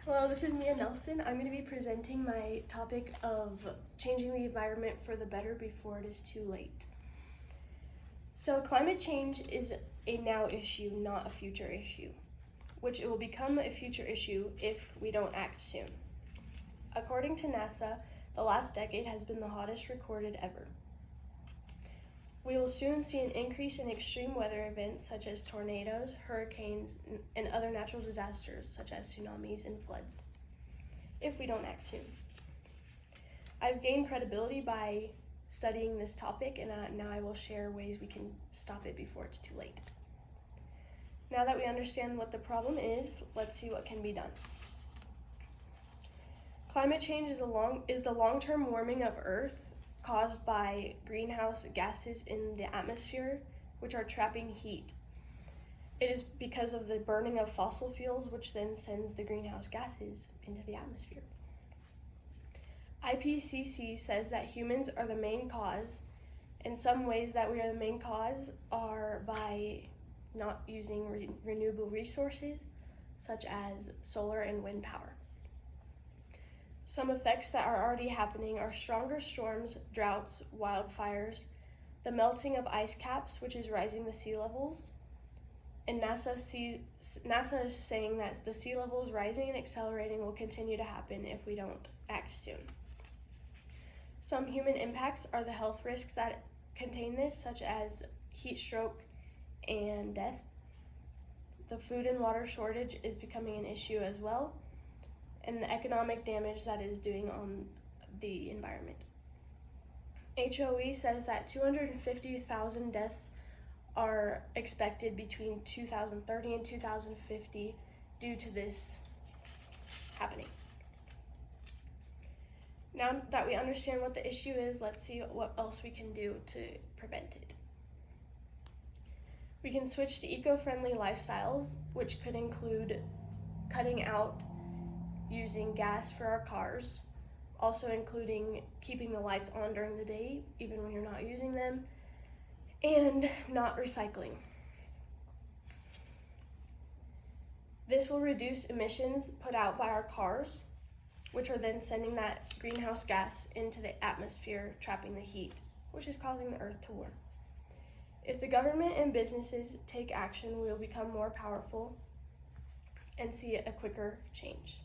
Hello, this is Mia Nelson. I'm going to be presenting my topic of changing the environment for the better before it is too late. So climate change is a now issue, not a future issue, which it will become a future issue if we don't act soon. According to NASA, the last decade has been the hottest recorded ever. We will soon see an increase in extreme weather events such as tornadoes, hurricanes, and other natural disasters such as tsunamis and floods, if we don't act soon. I've gained credibility by studying this topic, and now I will share ways we can stop it before it's too late. Now that we understand what the problem is, let's see what can be done. Climate change is the long-term warming of Earth caused by greenhouse gases in the atmosphere, which are trapping heat. It is because of the burning of fossil fuels, which then sends the greenhouse gases into the atmosphere. IPCC says that humans are the main cause, and some ways that we are the main cause are by not using renewable resources, such as solar and wind power. Some effects that are already happening are stronger storms, droughts, wildfires, the melting of ice caps, which is rising the sea levels, and NASA is saying that the sea levels rising and accelerating will continue to happen if we don't act soon. Some human impacts are the health risks that contain this, such as heat stroke and death. The food and water shortage is becoming an issue as well, and the economic damage that it is doing on the environment. HOE says that 250,000 deaths are expected between 2030 and 2050 due to this happening. Now that we understand what the issue is, let's see what else we can do to prevent it. We can switch to eco-friendly lifestyles, which could include cutting out using gas for our cars, also including keeping the lights on during the day, even when you're not using them, and not recycling. This will reduce emissions put out by our cars, which are then sending that greenhouse gas into the atmosphere, trapping the heat, which is causing the earth to warm. If the government and businesses take action, we will become more powerful and see a quicker change.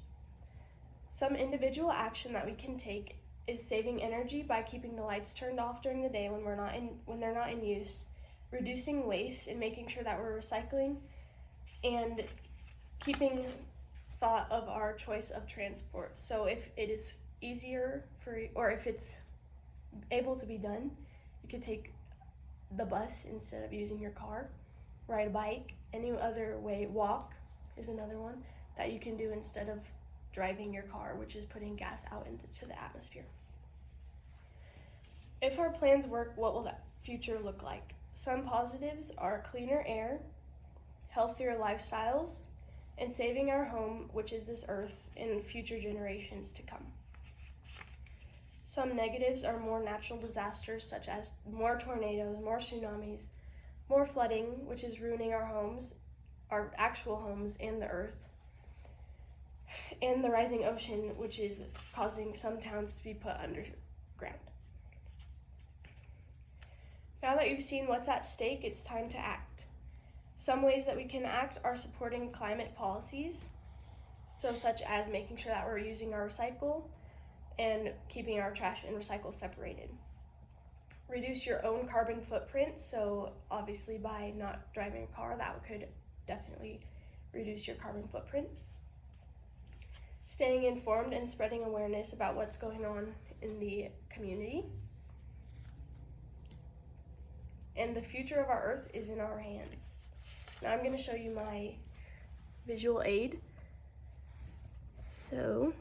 Some individual action that we can take is saving energy by keeping the lights turned off during the day when they're not in use, reducing waste and making sure that we're recycling, and keeping thought of our choice of transport. So if it is easier or if it's able to be done, you could take the bus instead of using your car, ride a bike, any other way, walk is another one that you can do instead of driving your car, which is putting gas out into the atmosphere. If our plans work, what will that future look like? Some positives are cleaner air, healthier lifestyles, and saving our home, which is this earth, in future generations to come. Some negatives are more natural disasters, such as more tornadoes, more tsunamis, more flooding, which is ruining our homes, our actual homes, and the earth, and the rising ocean, which is causing some towns to be put underground. Now that you've seen what's at stake, it's time to act. Some ways that we can act are supporting climate policies, such as making sure that we're using our recycle and keeping our trash and recycle separated. Reduce your own carbon footprint, so obviously by not driving a car, that could definitely reduce your carbon footprint. Staying informed and spreading awareness about what's going on in the community. And the future of our earth is in our hands. Now I'm going to show you my visual aid. So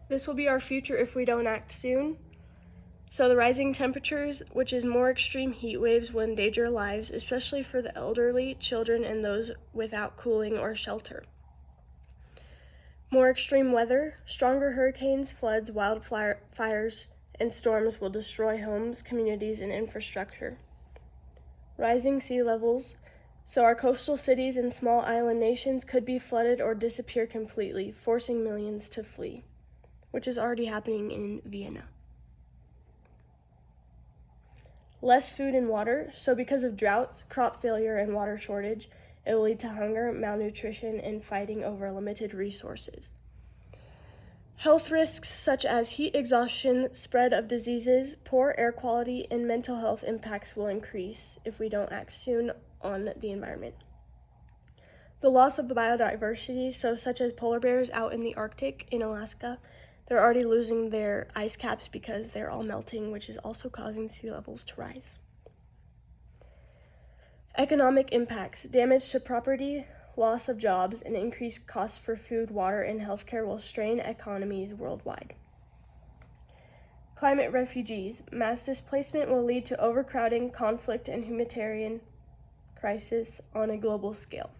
this will be our future if we don't act soon. So the rising temperatures, which is more extreme heat waves, will endanger lives, especially for the elderly, children, and those without cooling or shelter. More extreme weather, stronger hurricanes, floods, wildfires, and storms will destroy homes, communities, and infrastructure. Rising sea levels, So our coastal cities and small island nations could be flooded or disappear completely, forcing millions to flee, which is already happening in Vienna. Less food and water, so because of droughts, crop failure, and water shortage, it will lead to hunger, malnutrition, and fighting over limited resources. Health risks such as heat exhaustion, spread of diseases, poor air quality, and mental health impacts will increase if we don't act soon on the environment. The loss of biodiversity, so such as polar bears out in the Arctic in Alaska, they're already losing their ice caps because they're all melting, which is also causing sea levels to rise. Economic impacts, damage to property, loss of jobs, and increased costs for food, water, and healthcare will strain economies worldwide. Climate refugees, mass displacement will lead to overcrowding, conflict, and humanitarian crisis on a global scale.